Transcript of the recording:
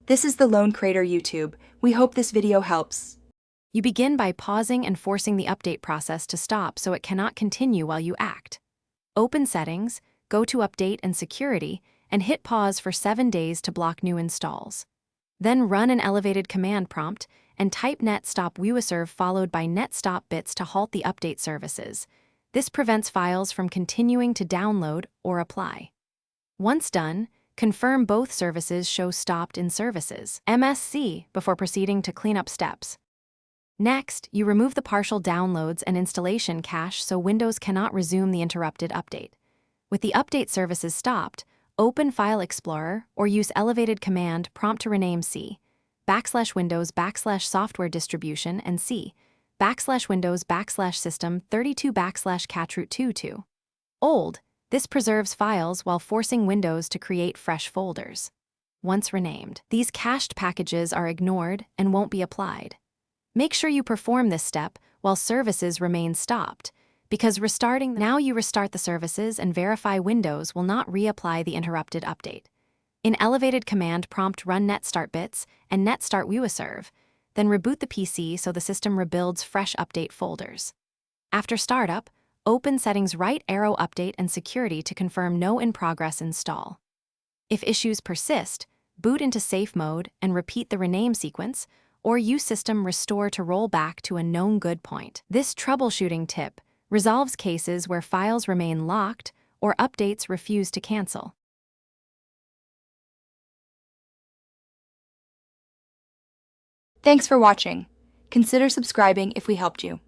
This is the Lone Crater YouTube. We hope this video helps. You begin by pausing and forcing the update process to stop so it cannot continue while you act. Open Settings, go to Update and Security, and hit pause for 7 days to block new installs. Then run an elevated command prompt and type netstop userv followed by netstop bits to halt the update services. This prevents files from continuing to download or apply. Once done, confirm both services show stopped in Services (MSC) before proceeding to cleanup steps. Next, you remove the partial downloads and installation cache so Windows cannot resume the interrupted update. With the update services stopped, open File Explorer or use elevated command prompt to rename C /Windows/software distribution and C /Windows/system 32/catroot22. Old. This preserves files while forcing Windows to create fresh folders. Once renamed, these cached packages are ignored and won't be applied. Make sure you perform this step while services remain stopped, because now you restart the services and verify Windows will not reapply the interrupted update. In elevated command prompt run netstart bits and netstart userv, then reboot the PC so the system rebuilds fresh update folders. After startup, open Settings right arrow Update and Security to confirm no in-progress install. If issues persist, boot into safe mode and repeat the rename sequence, or use System Restore to roll back to a known good point. This troubleshooting tip resolves cases where files remain locked or updates refuse to cancel. Thanks for watching. Consider subscribing if we helped you.